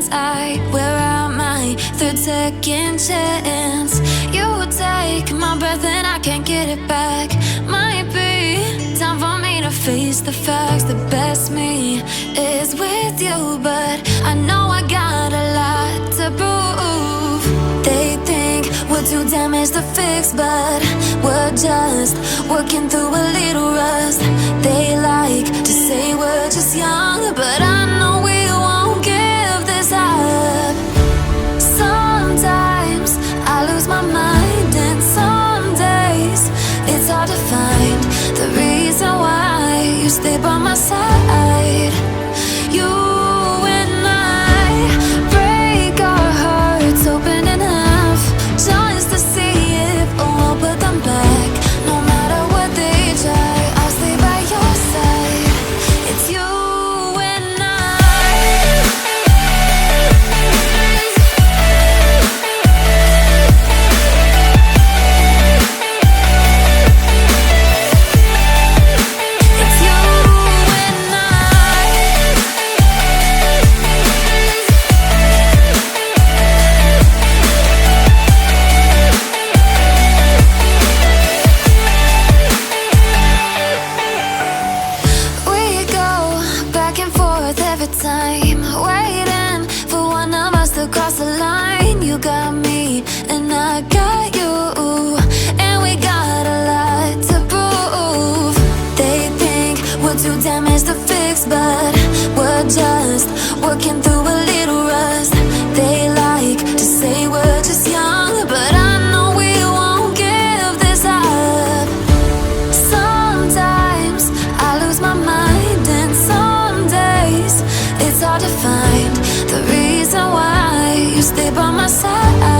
side. Where am I? Third, second chance. You take my breath and I can't get it back. Might be time for me to face the facts. The best me is with you, but I know I got a lot to prove. They think we're too damaged to fix, but we're just working through a little rust. They like to say we're just young, but I know we won't give this up. Sometimes I lose my mind, and some days it's hard to find the reason why you stay by my side. You and I break our hearts open in half, just to see if we'll put them back. No matter what they try, I'll stay by your side. It's you and I. It's you and I. We go back and forth every time, waiting for one of us to cross the line. You got me and I got you, and we got a lot to prove. They think we're too damaged to fix, but we're just working through a little rust. They like to say we're just young, but I know we won't give this up. Sometimes I lose my mind, and some days it's hard to find the reason why you stay by my side.